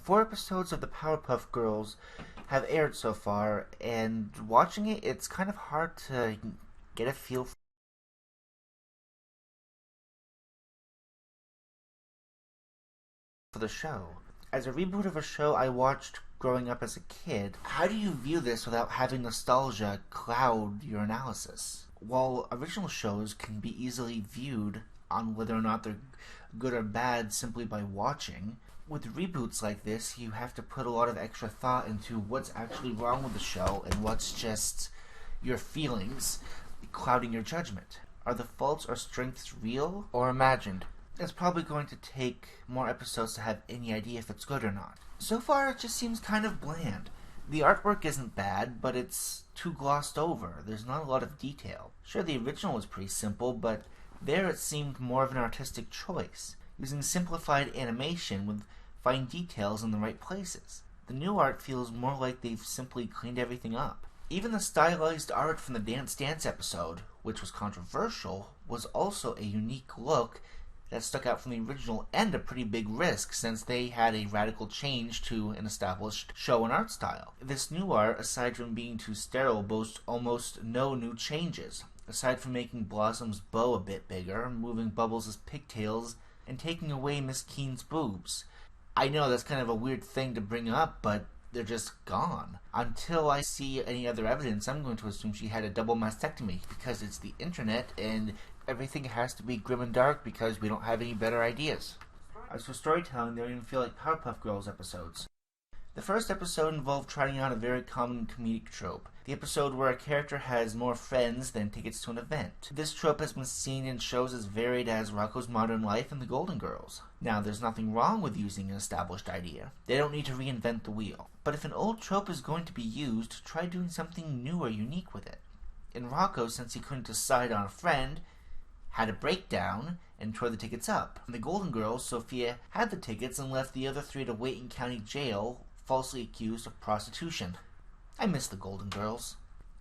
4 episodes of the Powerpuff Girls have aired so far, and watching it, it's kind of hard to get a feel for the show. As a reboot of a show I watched growing up as a kid, how do you view this without having nostalgia cloud your analysis? While original shows can be easily viewed on whether or not they're good or bad simply by watching, with reboots like this, you have to put a lot of extra thought into what's actually wrong with the show and what's just your feelings clouding your judgment. Are the faults or strengths real or imagined? It's probably going to take more episodes to have any idea if it's good or not. So far, it just seems kind of bland. The artwork isn't bad, but it's too glossed over. There's not a lot of detail. Sure, the original was pretty simple, but there it seemed more of an artistic choice, using simplified animation with fine details in the right places. The new art feels more like they've simply cleaned everything up. Even the stylized art from the Dance Dance episode, which was controversial, was also a unique look that stuck out from the original and a pretty big risk since they had a radical change to an established show and art style. This new art, aside from being too sterile, boasts almost no new changes, aside from making Blossom's bow a bit bigger, moving Bubbles' pigtails, and taking away Miss Keen's boobs. I know that's kind of a weird thing to bring up, but they're just gone. Until I see any other evidence, I'm going to assume she had a double mastectomy, because it's the internet and everything has to be grim and dark because we don't have any better ideas. As for storytelling, they don't even feel like Powerpuff Girls episodes. The first episode involved trying out a very common comedic trope, the episode where a character has more friends than tickets to an event. This trope has been seen in shows as varied as Rocko's Modern Life and The Golden Girls. Now, there's nothing wrong with using an established idea. They don't need to reinvent the wheel. But if an old trope is going to be used, try doing something new or unique with it. In Rocko, since he couldn't decide on a friend, had a breakdown and tore the tickets up. In The Golden Girls, Sophia had the tickets and left the other 3 to wait in county jail, falsely accused of prostitution. I miss The Golden Girls.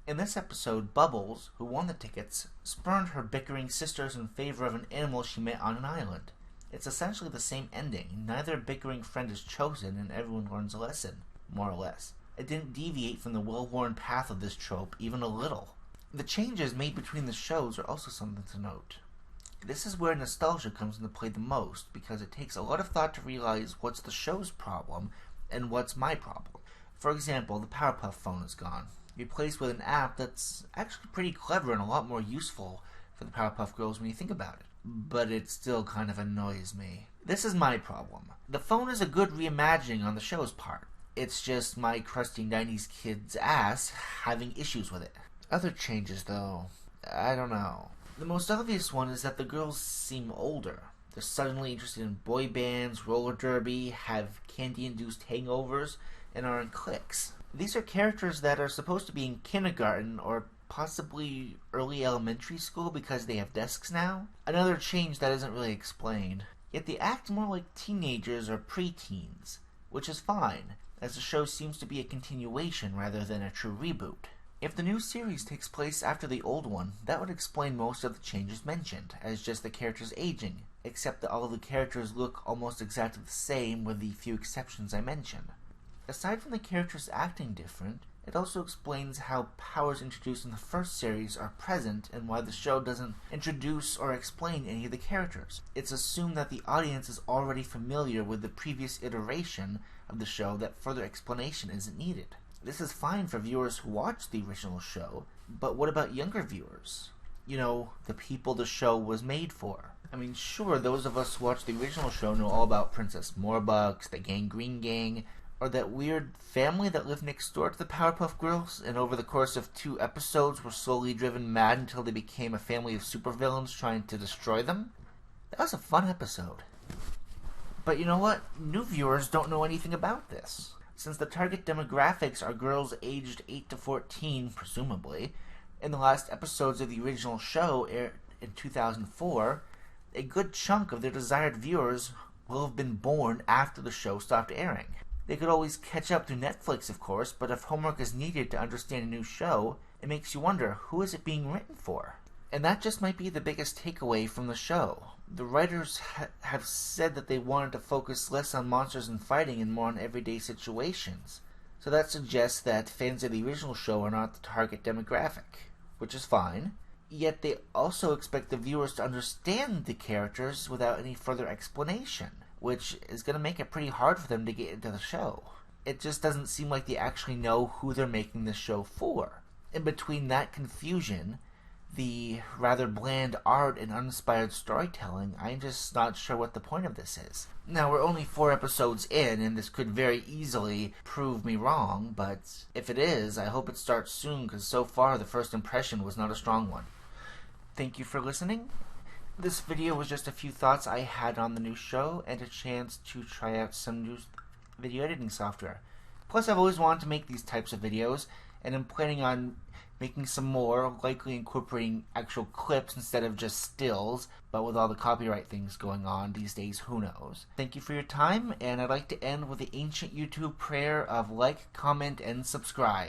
In this episode, Bubbles, who won the tickets, spurned her bickering sisters in favor of an animal she met on an island. It's essentially the same ending. Neither bickering friend is chosen and everyone learns a lesson, more or less. It didn't deviate from the well-worn path of this trope even a little. The changes made between the shows are also something to note. This is where nostalgia comes into play the most, because it takes a lot of thought to realize what's the show's problem and what's my problem. For example, the Powerpuff phone is gone, replaced with an app that's actually pretty clever and a lot more useful for the Powerpuff Girls when you think about it. But it still kind of annoys me. This is my problem. The phone is a good reimagining on the show's part. It's just my crusty 90s kid's ass having issues with it. Other changes, though, I don't know. The most obvious one is that the girls seem older. They're suddenly interested in boy bands, roller derby, have candy-induced hangovers, and are in cliques. These are characters that are supposed to be in kindergarten or possibly early elementary school because they have desks now. Another change that isn't really explained. Yet they act more like teenagers or preteens, which is fine, as the show seems to be a continuation rather than a true reboot. If the new series takes place after the old one, that would explain most of the changes mentioned, as just the characters aging, except that all of the characters look almost exactly the same with the few exceptions I mentioned. Aside from the characters acting different, it also explains how powers introduced in the first series are present and why the show doesn't introduce or explain any of the characters. It's assumed that the audience is already familiar with the previous iteration of the show that further explanation isn't needed. This is fine for viewers who watch the original show, but what about younger viewers? You know, the people the show was made for. I mean, sure, those of us who watched the original show know all about Princess Morbucks, the Gangrene Gang, or that weird family that lived next door to the Powerpuff Girls, and over the course of 2 episodes were slowly driven mad until they became a family of supervillains trying to destroy them. That was a fun episode. But you know what? New viewers don't know anything about this. Since the target demographics are girls aged 8 to 14, presumably, in the last episodes of the original show aired in 2004, a good chunk of their desired viewers will have been born after the show stopped airing. They could always catch up through Netflix, of course, but if homework is needed to understand a new show, it makes you wonder, who is it being written for? And that just might be the biggest takeaway from the show. The writers have said that they wanted to focus less on monsters and fighting and more on everyday situations. So that suggests that fans of the original show are not the target demographic, which is fine. Yet they also expect the viewers to understand the characters without any further explanation, which is going to make it pretty hard for them to get into the show. It just doesn't seem like they actually know who they're making this show for. In between that confusion, the rather bland art and uninspired storytelling, I'm just not sure what the point of this is. Now, we're only 4 episodes in, and this could very easily prove me wrong, but if it is, I hope it starts soon, because so far the first impression was not a strong one. Thank you for listening. This video was just a few thoughts I had on the new show, and a chance to try out some new video editing software. Plus, I've always wanted to make these types of videos, and I'm planning on making some more, likely incorporating actual clips instead of just stills, but with all the copyright things going on these days, who knows. Thank you for your time, and I'd like to end with the ancient YouTube prayer of like, comment, and subscribe.